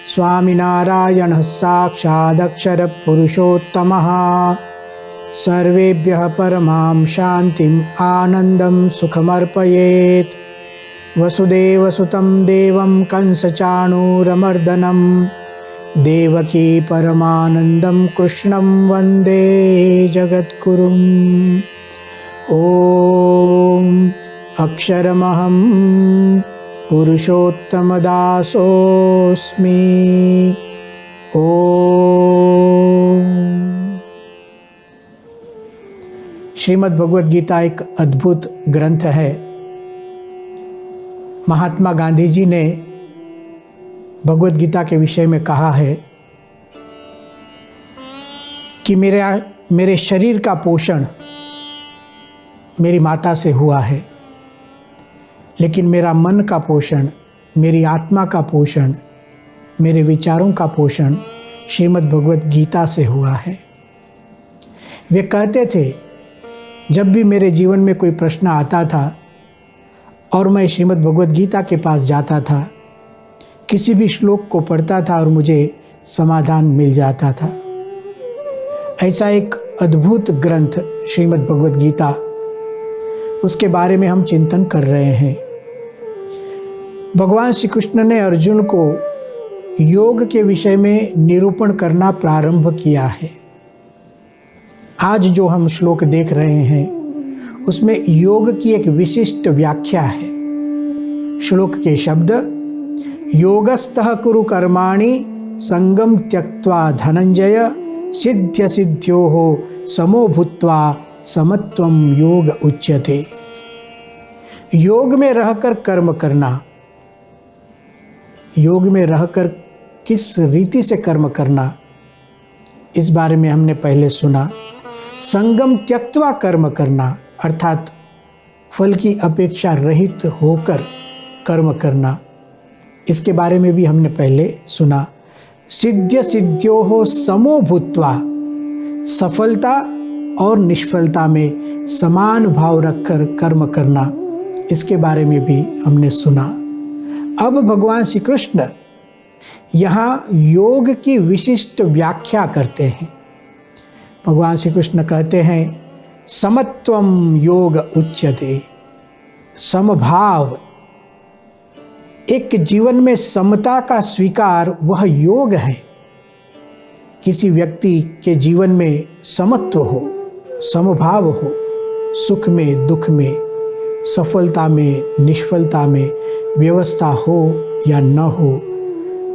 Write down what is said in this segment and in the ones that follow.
स्वामिनारायणः साक्षादक्षरपुरुषोत्तमः सर्वेभ्यः परमां शान्तिम् आनन्दं सुखमर्पयेत्। वसुदेवसुतं देवं कंसचाणूरमर्दनं देवकी परमानन्दं कृष्णं वन्दे जगद्गुरुम्। ॐ अक्षरमहं पुरुषोत्तमदासोऽस्मि। ओम। श्रीमद् भगवद गीता एक अद्भुत ग्रंथ है। महात्मा गांधी जी ने भगवद गीता के विषय में कहा है कि मेरे शरीर का पोषण मेरी माता से हुआ है, लेकिन मेरा मन का पोषण, मेरी आत्मा का पोषण, मेरे विचारों का पोषण श्रीमद् भगवद गीता से हुआ है। वे कहते थे, जब भी मेरे जीवन में कोई प्रश्न आता था और मैं श्रीमद् भगवद गीता के पास जाता था, किसी भी श्लोक को पढ़ता था और मुझे समाधान मिल जाता था। ऐसा एक अद्भुत ग्रंथ श्रीमद् भगवद गीता, उसके बारे में हम चिंतन कर रहे हैं। भगवान श्री कृष्ण ने अर्जुन को योग के विषय में निरूपण करना प्रारंभ किया है। आज जो हम श्लोक देख रहे हैं उसमें योग की एक विशिष्ट व्याख्या है। श्लोक के शब्द, योगस्थः कुरु कर्माणि संगम त्यक्त्वा धनंजय सिद्ध्य सिद्ध्योः समो भूत्वा समत्वम योग उच्यते। योग में रहकर कर्म करना, योग में रहकर किस रीति से कर्म करना, इस बारे में हमने पहले सुना। संगम त्यक्त्वा कर्म करना अर्थात फल की अपेक्षा रहित होकर कर्म करना, इसके बारे में भी हमने पहले सुना। सिद्ध्य सिद्ध्योः समो भूत्वा, सफलता और निष्फलता में समान भाव रखकर कर्म करना, इसके बारे में भी हमने सुना। अब भगवान श्री कृष्ण यहाँ योग की विशिष्ट व्याख्या करते हैं। भगवान श्री कृष्ण कहते हैं, समत्वम योग उच्यते। समभाव, एक जीवन में समता का स्वीकार, वह योग है। किसी व्यक्ति के जीवन में समत्व हो, समभाव हो, सुख में दुख में, सफलता में निष्फलता में, व्यवस्था हो या न हो,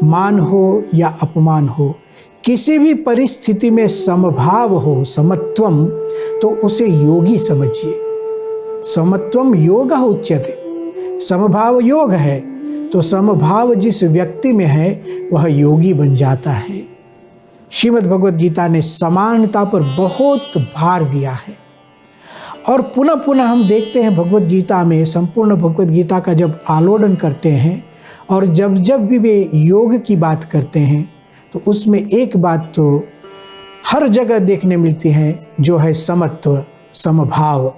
मान हो या अपमान हो, किसी भी परिस्थिति में समभाव हो, समत्वम, तो उसे योगी समझिए। समत्वम योग उच्यते। समभाव योग है तो समभाव जिस व्यक्ति में है वह योगी बन जाता है। श्रीमद् भगवद गीता ने समानता पर बहुत भार दिया है। और पुनः पुनः हम देखते हैं भगवद गीता में, संपूर्ण भगवद गीता का जब आलोडन करते हैं और जब जब भी वे योग की बात करते हैं तो उसमें एक बात तो हर जगह देखने मिलती है, जो है समत्व, समभाव।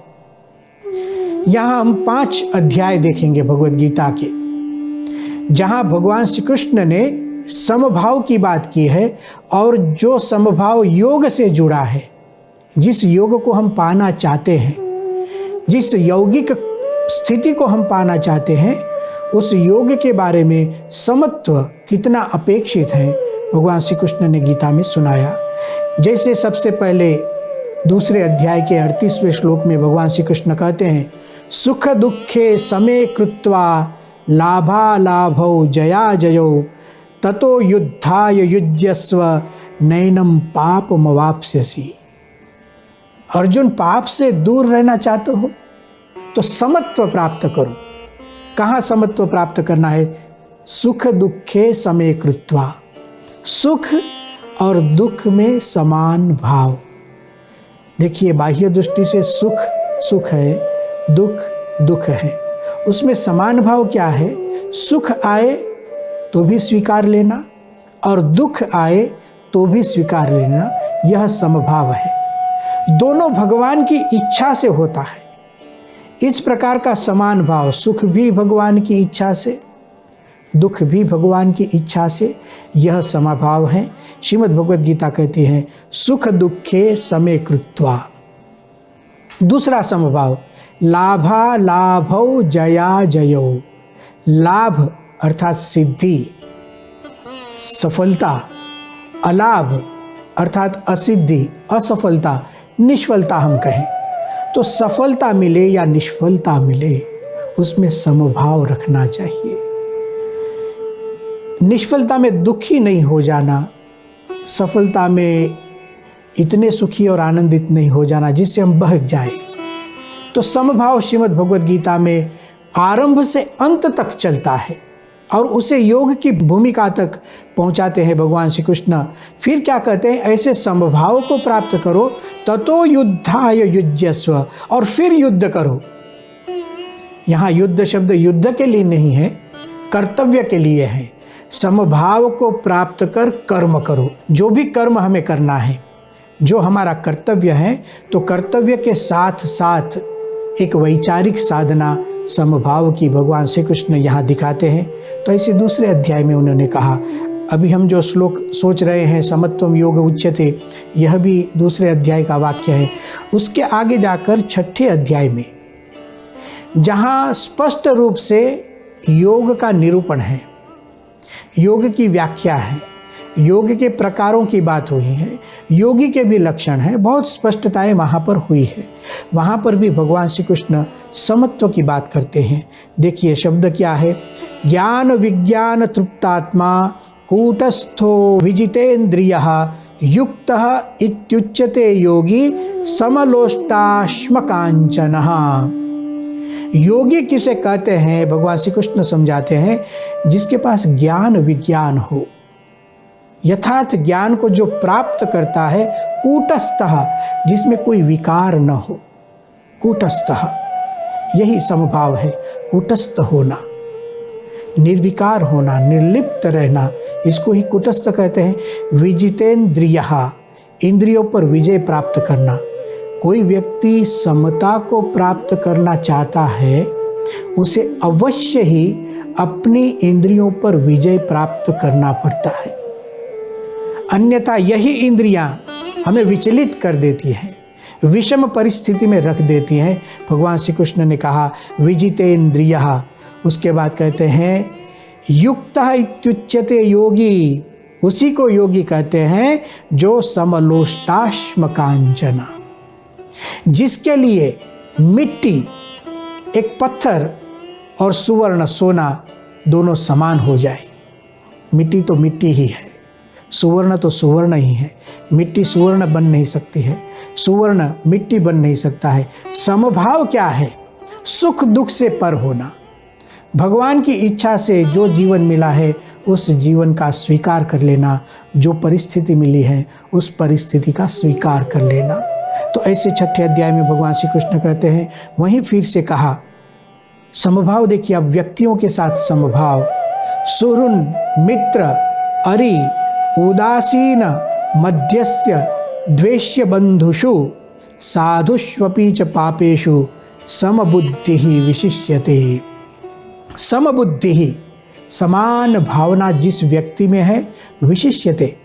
यहाँ हम 5 अध्याय देखेंगे भगवद गीता के, जहाँ भगवान श्री कृष्ण ने समभाव की बात की है और जो समभाव योग से जुड़ा है, जिस योग को हम पाना चाहते हैं, जिस यौगिक स्थिति को हम पाना चाहते हैं, उस योग के बारे में समत्व कितना अपेक्षित है, भगवान श्री कृष्ण ने गीता में सुनाया। जैसे सबसे पहले दूसरे अध्याय के 38वें श्लोक में भगवान श्री कृष्ण कहते हैं, सुख दुखे समे कृत्वा लाभा लाभौ जया जयो ततो युद्धाय युज्यस्व नैनम पापमवाप्स्यसि। अर्जुन, पाप से दूर रहना चाहते हो तो समत्व प्राप्त करो। कहाँ समत्व प्राप्त करना है? सुख दुखे समे कृत्वा। सुख और दुख में समान भाव। देखिए, बाह्य दृष्टि से सुख सुख है, दुख दुख है, उसमें समान भाव क्या है? सुख आए तो भी स्वीकार लेना और दुख आए तो भी स्वीकार लेना, यह समभाव है। दोनों भगवान की इच्छा से होता है। इस प्रकार का समान भाव, सुख भी भगवान की इच्छा से, दुख भी भगवान की इच्छा से, यह समभाव है। श्रीमद् भगवद गीता कहती है सुख दुखे समे कृत्वा। दूसरा समभाव लाभा लाभौ जया जयो। लाभ अर्थात सिद्धि, सफलता, अलाभ अर्थात असिद्धि, असफलता, निष्फलता हम कहें तो सफलता मिले या निष्फलता मिले उसमें समभाव रखना चाहिए। निष्फलता में दुखी नहीं हो जाना, सफलता में इतने सुखी और आनंदित नहीं हो जाना जिससे हम बहक जाए। तो समभाव श्रीमद् भगवद गीता में आरंभ से अंत तक चलता है और उसे योग की भूमिका तक पहुंचाते हैं भगवान श्री कृष्ण। फिर क्या कहते हैं, ऐसे समभाव को प्राप्त करो ततो युद्धाय युज्यस्व, और फिर युद्ध करो। यहाँ युद्ध शब्द युद्ध के लिए नहीं है, कर्तव्य के लिए है। समभाव को प्राप्त कर कर्म करो, जो भी कर्म हमें करना है, जो हमारा कर्तव्य है, तो कर्तव्य के साथ साथ एक वैचारिक साधना समभाव की भगवान श्री कृष्ण यहाँ दिखाते हैं। तो ऐसे दूसरे अध्याय में उन्होंने कहा, अभी हम जो श्लोक सोच रहे हैं समत्वम योग उच्यते, यह भी दूसरे अध्याय का वाक्य है। उसके आगे जाकर छठे अध्याय में जहाँ स्पष्ट रूप से योग का निरूपण है, योग की व्याख्या है, योग के प्रकारों की बात हुई है, योगी के भी लक्षण हैं, बहुत स्पष्टताएं वहाँ पर हुई है। वहाँ पर भी भगवान श्री कृष्ण समत्व की बात करते हैं। देखिए शब्द क्या है, ज्ञान विज्ञान तृप्तात्मा कूटस्थो विजितेन्द्रियः युक्तः इत्युच्यते योगी समलोष्टाश्मकांचनः। योगी किसे कहते हैं भगवान श्री कृष्ण समझाते हैं, जिसके पास ज्ञान विज्ञान हो, यथार्थ ज्ञान को जो प्राप्त करता है, कूटस्थः जिसमें कोई विकार न हो, कूटस्थः यही समभाव है, कूटस्थ होना, निर्विकार होना, निर्लिप्त रहना, इसको ही कूटस्थ कहते हैं। विजितेन्द्रियः इंद्रियों पर विजय प्राप्त करना। कोई व्यक्ति समता को प्राप्त करना चाहता है, उसे अवश्य ही अपनी इंद्रियों पर विजय प्राप्त करना पड़ता है, अन्यथा यही इंद्रियां हमें विचलित कर देती हैं, विषम परिस्थिति में रख देती हैं। भगवान श्री कृष्ण ने कहा विजितेन्द्रियः, उसके बाद कहते हैं युक्तः इत्युच्यते योगी, उसी को योगी कहते हैं जो समलोष्टाश्मकांचन, जिसके लिए मिट्टी, एक पत्थर और सुवर्ण सोना दोनों समान हो जाए। मिट्टी तो मिट्टी ही है, सुवर्ण तो सुवर्ण ही है। मिट्टी सुवर्ण बन नहीं सकती है, सुवर्ण मिट्टी बन नहीं सकता है। समभाव क्या है, सुख दुख से पर होना, भगवान की इच्छा से जो जीवन मिला है उस जीवन का स्वीकार कर लेना, जो परिस्थिति मिली है उस परिस्थिति का स्वीकार कर लेना। तो ऐसे छठे अध्याय में भगवान श्री कृष्ण कहते हैं, वहीं फिर से कहा समभाव। देखिए अब व्यक्तियों के साथ समभाव, सुहृन् मित्र अरि उदासीन मध्यस्य द्वेष्य बंधुषु साधुष्वपि च पापेषु समबुद्धि विशिष्यते। समबुद्धि ही समान भावना जिस व्यक्ति में है, विशिष्यते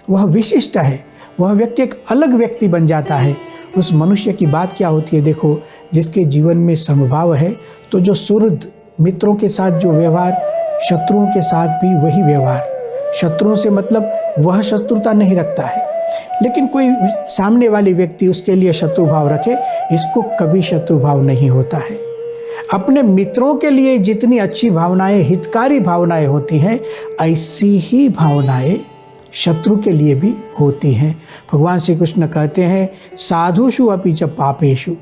वह विशिष्ट है, वह व्यक्ति एक अलग व्यक्ति बन जाता है। उस मनुष्य की बात क्या होती है, देखो जिसके जीवन में समभाव है, तो जो सुहृद मित्रों के साथ जो व्यवहार, शत्रुओं के साथ भी वही व्यवहार। शत्रुओं से मतलब वह शत्रुता नहीं रखता है, लेकिन कोई सामने वाली व्यक्ति उसके लिए शत्रु भाव रखे, इसको कभी शत्रु भाव नहीं होता है। अपने मित्रों के लिए जितनी अच्छी भावनाएं, हितकारी भावनाएं होती हैं, ऐसी ही भावनाएं शत्रु के लिए भी होती हैं। भगवान श्री कृष्ण कहते हैं साधुषु अपि च पापेषु।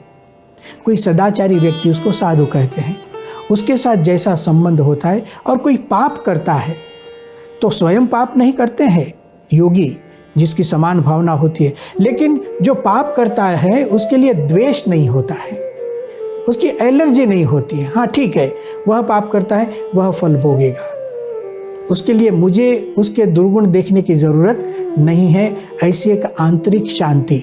कोई सदाचारी व्यक्ति उसको साधु कहते हैं, उसके साथ जैसा संबंध होता है। और कोई पाप करता है तो स्वयं पाप नहीं करते हैं योगी, जिसकी समान भावना होती है, लेकिन जो पाप करता है उसके लिए द्वेष नहीं होता है, उसकी एलर्जी नहीं होती है। हाँ ठीक है, वह पाप करता है, वह फल भोगेगा, उसके लिए मुझे उसके दुर्गुण देखने की ज़रूरत नहीं है। ऐसी एक आंतरिक शांति,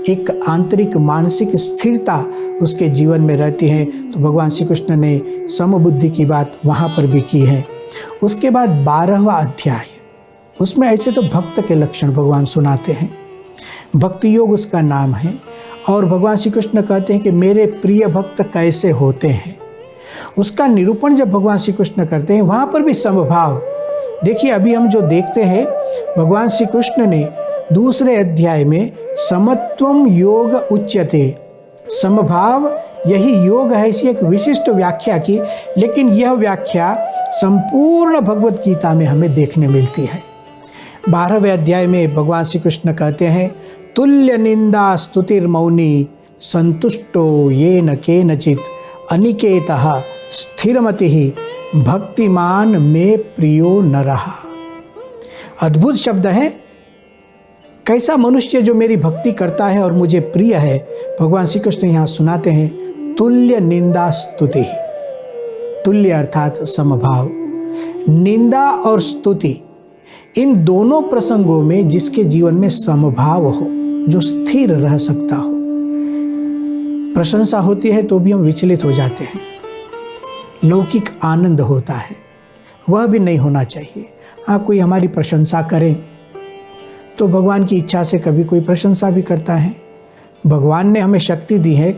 एक आंतरिक मानसिक स्थिरता उसके जीवन में रहती है। तो भगवान श्री कृष्ण ने समबुद्धि की बात वहाँ पर भी की है। उसके बाद 12वां अध्याय, उसमें ऐसे तो भक्त के लक्षण भगवान सुनाते हैं, भक्ति योग उसका नाम है। और भगवान श्री कृष्ण कहते हैं कि मेरे प्रिय भक्त कैसे होते हैं, उसका निरूपण जब भगवान श्री कृष्ण करते हैं वहाँ पर भी समभाव। देखिए अभी हम जो देखते हैं, भगवान श्री कृष्ण ने दूसरे अध्याय में समत्वम योग उच्यते, समभाव यही योग है, ऐसी एक विशिष्ट व्याख्या की। लेकिन यह व्याख्या संपूर्ण भगवत गीता में हमें देखने मिलती है। 12वें अध्याय में भगवान श्री कृष्ण कहते हैं, तुल्य निंदा स्तुतिर्मौनी संतुष्टो येन केनचित अनिकेतः स्थिरमतिः भक्तिमान में प्रियो नरः। अद्भुत शब्द है। कैसा मनुष्य जो मेरी भक्ति करता है और मुझे प्रिय है। भगवान श्री कृष्ण यहाँ सुनाते हैं, तुल्य निंदा स्तुति। तुल्य अर्थात समभाव, निंदा और स्तुति, इन दोनों प्रसंगों में जिसके जीवन में समभाव हो, जो स्थिर रह सकता हो। प्रशंसा होती है तो भी हम विचलित हो जाते हैं, लौकिक आनंद होता है, वह भी नहीं होना चाहिए। हाँ, कोई हमारी प्रशंसा करे तो भगवान की इच्छा से कभी कोई प्रशंसा भी करता है। भगवान ने हमें शक्ति दी है,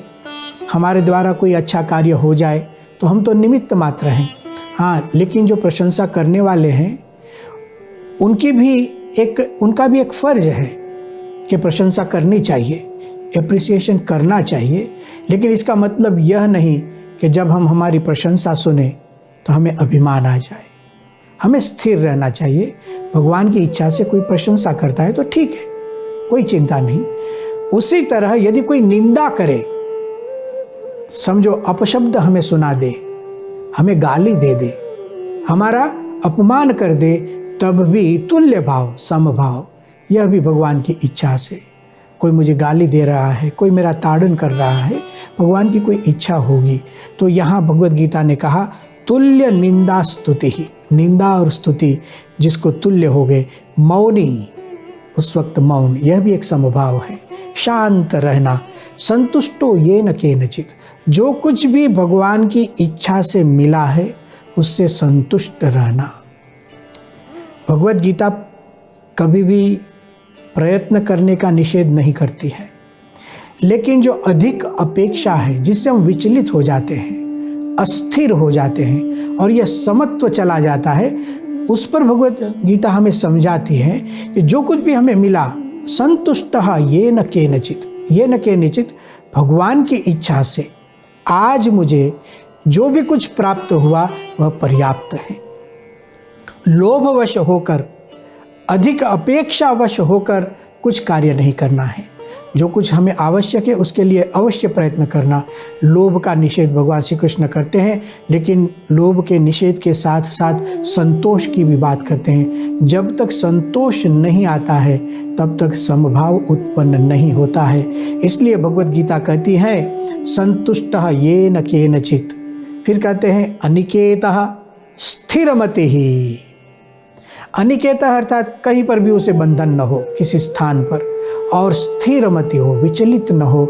हमारे द्वारा कोई अच्छा कार्य हो जाए तो हम तो निमित्त मात्र हैं। हाँ, लेकिन जो प्रशंसा करने वाले हैं उनका भी एक फर्ज है कि प्रशंसा करनी चाहिए, एप्रिसिएशन करना चाहिए। लेकिन इसका मतलब यह नहीं कि जब हम हमारी प्रशंसा सुने तो हमें अभिमान आ जाए। हमें स्थिर रहना चाहिए। भगवान की इच्छा से कोई प्रशंसा करता है तो ठीक है, कोई चिंता नहीं। उसी तरह यदि कोई निंदा करे, समझो अपशब्द हमें सुना दे, हमें गाली दे दे, हमारा अपमान कर दे, तब भी तुल्य भाव, समभाव, यह भी भगवान की इच्छा से। कोई मुझे गाली दे रहा है, कोई मेरा ताड़न कर रहा है, भगवान की कोई इच्छा होगी। तो यहाँ भगवद गीता ने कहा तुल्य निंदा स्तुति ही, निंदा और स्तुति जिसको तुल्य हो गए, मौनी, उस वक्त मौन, यह भी एक समभाव है। शांत रहना, संतुष्टो येन केनचित, जो कुछ भी भगवान की इच्छा से मिला है उससे संतुष्ट रहना। भगवद गीता कभी भी प्रयत्न करने का निषेध नहीं करती है, लेकिन जो अधिक अपेक्षा है जिससे हम विचलित हो जाते हैं, अस्थिर हो जाते हैं और यह समत्व चला जाता है, उस पर भगवद गीता हमें समझाती है कि जो कुछ भी हमें मिला, संतुष्टः येन केनचित, येन केनचित, भगवान की इच्छा से आज मुझे जो भी कुछ प्राप्त हुआ वह पर्याप्त है। लोभवश होकर, अधिक अपेक्षावश होकर कुछ कार्य नहीं करना है। जो कुछ हमें आवश्यक है उसके लिए अवश्य प्रयत्न करना। लोभ का निषेध भगवान श्री कृष्ण करते हैं, लेकिन लोभ के निषेध के साथ साथ संतोष की भी बात करते हैं। जब तक संतोष नहीं आता है तब तक समभाव उत्पन्न नहीं होता है। इसलिए भगवद गीता कहती है संतुष्टः येन केनचित्, फिर कहते हैं अनिकेतः स्थिरमतिः। अनिकेतः अर्थात कहीं पर भी उसे बंधन न हो किसी स्थान पर, और स्थिरमति हो, विचलित न हो।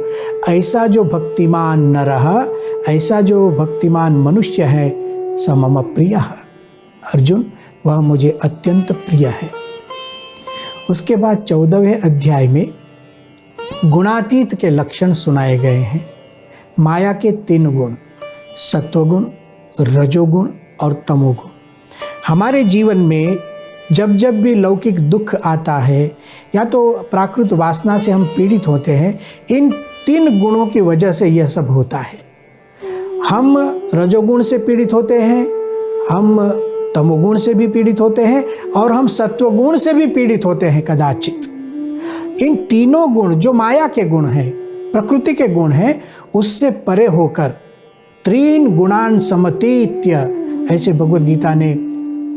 ऐसा जो भक्तिमान न रहा, ऐसा जो भक्तिमान मनुष्य है, स मम प्रिय, अर्जुन वह मुझे अत्यंत प्रिय है। उसके बाद 14वें अध्याय में गुणातीत के लक्षण सुनाए गए हैं। माया के 3 गुण, सत्वगुण, रजोगुण और तमोगुण। हमारे जीवन में जब जब भी लौकिक दुख आता है या तो प्राकृत वासना से हम पीड़ित होते हैं, इन 3 गुणों की वजह से यह सब होता है। हम रजोगुण से पीड़ित होते हैं, हम तमोगुण से भी पीड़ित होते हैं और हम सत्वगुण से भी पीड़ित होते हैं कदाचित। इन तीनों गुण जो माया के गुण हैं, प्रकृति के गुण हैं, उससे परे होकर 3 गुणान समतीत्य, ऐसे भगवद गीता ने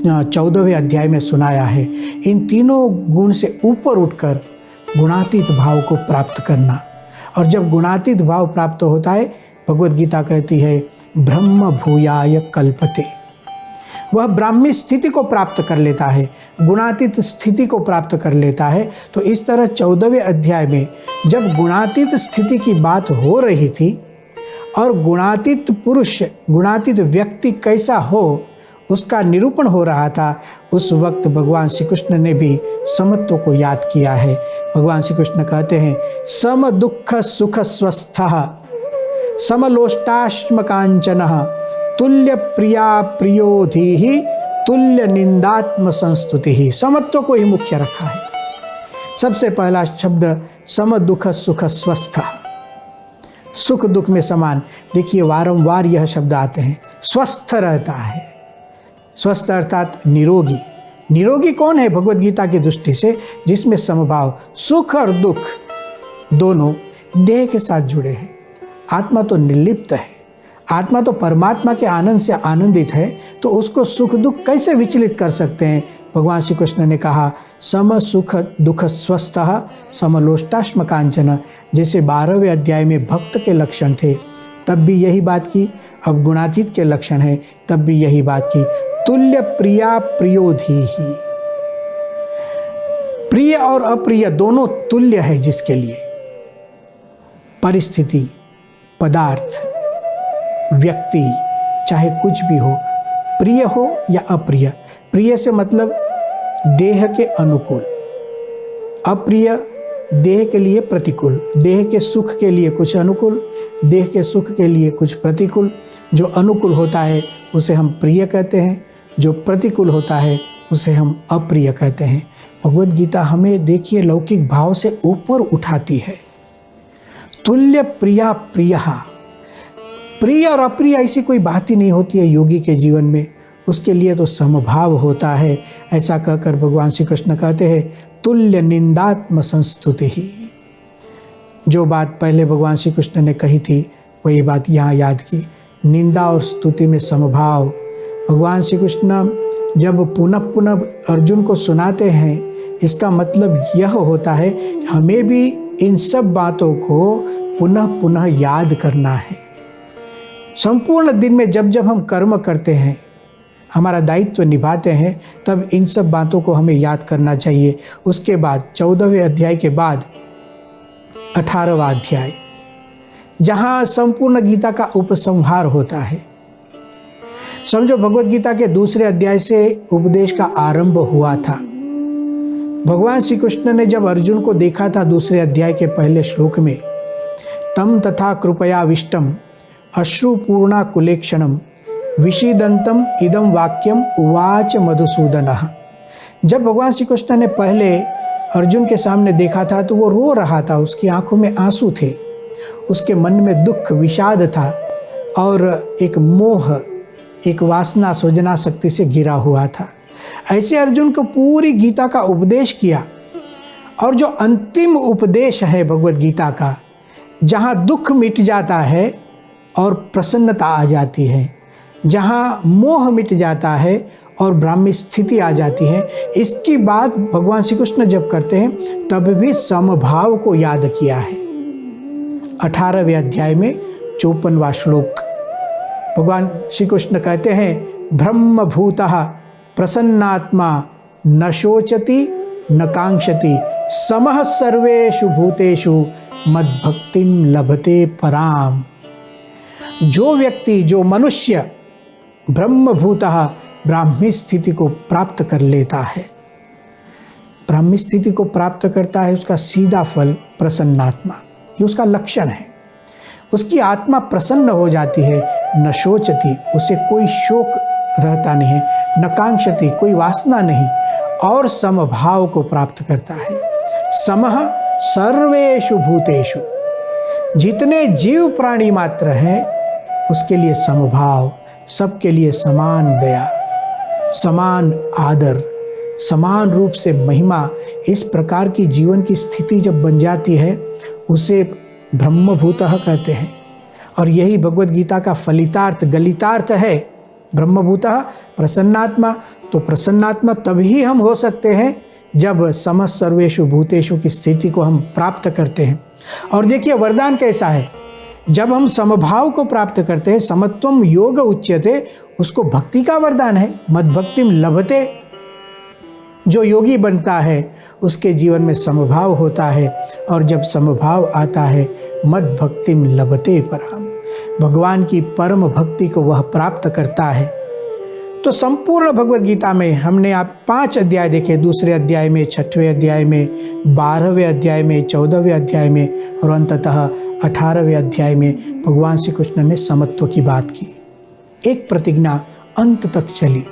14वें अध्याय में सुनाया है। इन तीनों गुण से ऊपर उठकर गुणातीत भाव को प्राप्त करना। और जब गुणातीत भाव प्राप्त होता है, भगवद गीता कहती है ब्रह्म भूयाय कल्पते, वह ब्राह्मी स्थिति को प्राप्त कर लेता है, गुणातीत स्थिति को प्राप्त कर लेता है। तो इस तरह 14वें अध्याय में जब गुणातीत स्थिति की बात हो रही थी और गुणातीत पुरुष, गुणातीत व्यक्ति कैसा हो, उसका निरूपण हो रहा था, उस वक्त भगवान श्री कृष्ण ने भी समत्व को याद किया है। भगवान श्री कृष्ण कहते हैं, सम दुख सुख स्वस्थः समलोष्टाश्म कांचनः तुल्य प्रिया प्रियो धीहि तुल्य निंदात्म संस्तुति। समत्व को ही मुख्य रखा है। सबसे पहला शब्द सम दुख सुख स्वस्थ, सुख दुख में समान। देखिए वारंवार यह शब्द आते हैं, स्वस्थ रहता है। स्वस्थ अर्थात निरोगी। निरोगी कौन है भगवत गीता की दृष्टि से? जिसमें समभाव, सुख और दुख दोनों देह के साथ जुड़े हैं। आत्मा तो निर्लिप्त है, आत्मा तो परमात्मा के आनंद से आनंदित है, तो उसको सुख दुख कैसे विचलित कर सकते हैं? भगवान श्री कृष्ण ने कहा, सम सुख दुख स्वस्थः समलोष्टाश्म कांचन। जैसे 12वें अध्याय में भक्त के लक्षण थे, तब भी यही बात की। अब गुणातीत के लक्षण है, तब भी यही बात की। तुल्य प्रिया प्रियोधीहि, प्रिय और अप्रिय दोनों तुल्य है जिसके लिए। परिस्थिति, पदार्थ, व्यक्ति, चाहे कुछ भी हो, प्रिय हो या अप्रिय। प्रिय से मतलब देह के अनुकूल, अप्रिय देह के लिए प्रतिकूल। देह के सुख के लिए कुछ अनुकूल, देह के सुख के लिए कुछ प्रतिकूल। जो अनुकूल होता है उसे हम प्रिय कहते हैं, जो प्रतिकूल होता है उसे हम अप्रिय कहते हैं। भगवत गीता हमें देखिए लौकिक भाव से ऊपर उठाती है। तुल्य प्रिया प्रिय, प्रिय और अप्रिय ऐसी कोई बात ही नहीं होती है योगी के जीवन में। उसके लिए तो समभाव होता है। ऐसा कहकर भगवान श्री कृष्ण कहते हैं, तुल्य निंदात्म संस्तुति ही। जो बात पहले भगवान श्री कृष्ण ने कही थी वही बात यहाँ याद की। निंदा और स्तुति में समभाव। भगवान श्री कृष्ण जब पुनः पुनः अर्जुन को सुनाते हैं, इसका मतलब यह होता है हमें भी इन सब बातों को पुनः पुनः याद करना है। संपूर्ण दिन में जब जब हम कर्म करते हैं, हमारा दायित्व निभाते हैं, तब इन सब बातों को हमें याद करना चाहिए। उसके बाद 14वें अध्याय के बाद 18वां अध्याय, जहाँ संपूर्ण गीता का उपसंहार होता है। समझो भगवत गीता के दूसरे अध्याय से उपदेश का आरंभ हुआ था। भगवान श्री कृष्ण ने जब अर्जुन को देखा था दूसरे अध्याय के पहले श्लोक में, तम तथा कृपया विष्टम अश्रुपूर्णा कुलेक्षणम विषीदंतम इदम वाक्यम उवाच मधुसूदनः। जब भगवान श्री कृष्ण ने पहले अर्जुन के सामने देखा था तो वो रो रहा था, उसकी आंखों में आंसू थे, उसके मन में दुख विषाद था और एक मोह, एक वासना सृजना शक्ति से घिरा हुआ था। ऐसे अर्जुन को पूरी गीता का उपदेश किया। और जो अंतिम उपदेश है भगवत गीता का, जहाँ दुख मिट जाता है और प्रसन्नता आ जाती है, जहाँ मोह मिट जाता है और ब्राह्मी स्थिति आ जाती है, इसकी बात भगवान श्री कृष्ण जब करते हैं तब भी समभाव को याद किया है। 18वें अध्याय में 54वां श्लोक भगवान श्री कृष्ण कहते हैं, ब्रह्मभूतः प्रसन्नात्मा न शोचति न कांक्षति समः सर्वेषु भूतेषु मद्भक्तिम लभते पराम। जो व्यक्ति, जो मनुष्य ब्रह्मभूतः ब्राह्मी स्थिति को प्राप्त कर लेता है, ब्राह्मी स्थिति को प्राप्त करता है, उसका सीधा फल प्रसन्नात्मा, ये उसका लक्षण है। उसकी आत्मा प्रसन्न हो जाती है। न शोचति, उसे कोई शोक रहता नहीं है, न कांक्षति, कोई वासना नहीं, और समभाव को प्राप्त करता है। समः सर्वेषु भूतेषु, जितने जीव प्राणी मात्र हैं उसके लिए समभाव, सबके लिए समान दया, समान आदर, समान रूप से महिमा। इस प्रकार की जीवन की स्थिति जब बन जाती है उसे ब्रह्मभूतः कहते हैं। और यही भगवत गीता का फलितार्थ, गलितार्थ है। ब्रह्मभूतः प्रसन्नात्मा, तो प्रसन्नात्मा तभी हम हो सकते हैं जब समस्त सर्वेषु भूतेषु की स्थिति को हम प्राप्त करते हैं। और देखिए वरदान कैसा है, जब हम समभाव को प्राप्त करते हैं, समत्वम योग उच्यते, उसको भक्ति का वरदान है। मद्भक्तिम लभते, जो योगी बनता है उसके जीवन में समभाव होता है, और जब समभाव आता है मद्भक्तिम लभते पराम, भगवान की परम भक्ति को वह प्राप्त करता है। तो संपूर्ण भगवत गीता में हमने आप 5 अध्याय देखे, दूसरे अध्याय में, 6वें अध्याय में, 12वें अध्याय में, 14वें अध्याय में और अंततः 18वें अध्याय में भगवान श्री कृष्ण ने समत्व की बात की। एक प्रतिज्ञा अंत तक चली।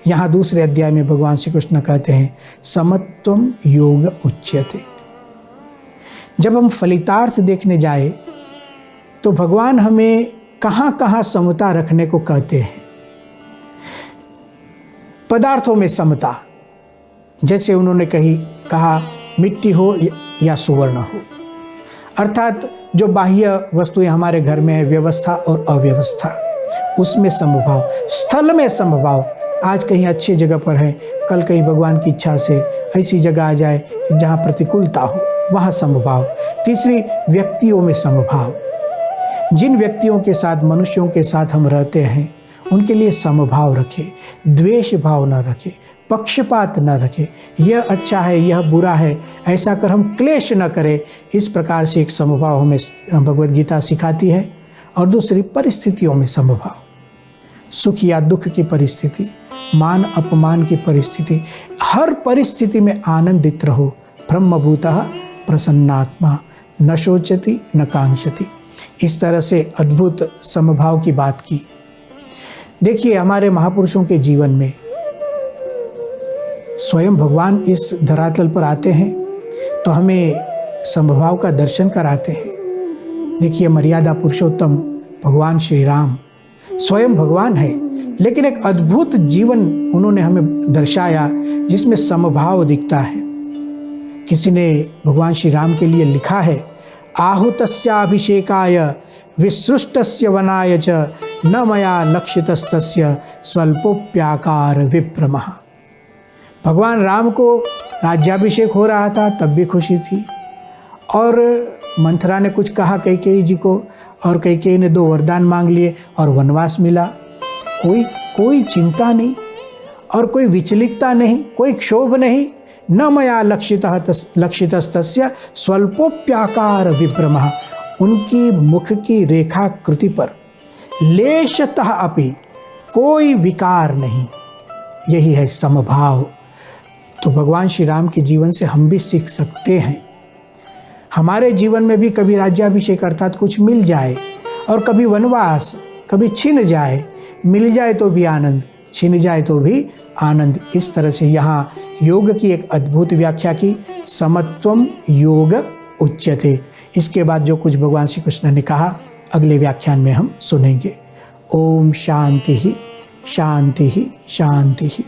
यहाँ दूसरे अध्याय में भगवान श्री कृष्ण कहते हैं समत्वम योग उच्यते। जब हम फलितार्थ देखने जाए तो भगवान हमें कहाँ कहाँ समता रखने को कहते हैं। पदार्थों में समता, जैसे उन्होंने कहा मिट्टी हो या सुवर्ण हो, अर्थात जो बाह्य वस्तुएं हमारे घर में है, व्यवस्था और अव्यवस्था, उसमें समभाव। स्थल में समभाव, आज कहीं अच्छी जगह पर है, कल कहीं भगवान की इच्छा से ऐसी जगह आ जाए जहाँ प्रतिकूलता हो, वहाँ समभाव। तीसरी, व्यक्तियों में समभाव। जिन व्यक्तियों के साथ, मनुष्यों के साथ हम रहते हैं उनके लिए समभाव रखें, द्वेष भाव न रखें, पक्षपात न रखें, यह अच्छा है यह बुरा है ऐसा कर हम क्लेश न करें। इस प्रकार से एक समभाव हमें भगवद गीता सिखाती है। और दूसरी, परिस्थितियों में समभाव। सुख या दुख की परिस्थिति, मान अपमान की परिस्थिति, हर परिस्थिति में आनंदित रहो। ब्रह्मभूतः प्रसन्नात्मा न शोचति न कांक्षति। इस तरह से अद्भुत समभाव की बात की। देखिए, हमारे महापुरुषों के जीवन में स्वयं भगवान इस धरातल पर आते हैं तो हमें समभाव का दर्शन कराते हैं। देखिए, मर्यादा पुरुषोत्तम भगवान श्री राम स्वयं भगवान है, लेकिन एक अद्भुत जीवन उन्होंने हमें दर्शाया जिसमें समभाव दिखता है। किसी ने भगवान श्री राम के लिए लिखा है, आहुतस्याभिषेकाय विसृष्टस्य वनाय च न मया लक्षितस्तस्य स्वल्पोप्याकार विप्रमः। भगवान राम को राज्याभिषेक हो रहा था तब भी खुशी थी, और मंथरा ने कुछ कहा कैकेयी जी को, और कैकेयी ने 2 वरदान मांग लिए और वनवास मिला। कोई चिंता नहीं और कोई विचलितता नहीं, कोई क्षोभ नहीं। न मया लक्षितस्तस्य स्वल्पोप्याकार विभ्रमः। उनकी मुख की रेखा कृति पर लेशतः अपि कोई विकार नहीं। यही है समभाव। तो भगवान श्री राम के जीवन से हम भी सीख सकते हैं। हमारे जीवन में भी कभी राज्याभिषेक अर्थात कुछ मिल जाए, और कभी वनवास, कभी छिन जाए, मिल जाए तो भी आनंद, छिन जाए तो भी आनंद। इस तरह से यहाँ योग की एक अद्भुत व्याख्या की, समत्वम योग उच्यते। इसके बाद जो कुछ भगवान श्री कृष्ण ने कहा अगले व्याख्यान में हम सुनेंगे। ओम शांति ही शांति ही शांति ही।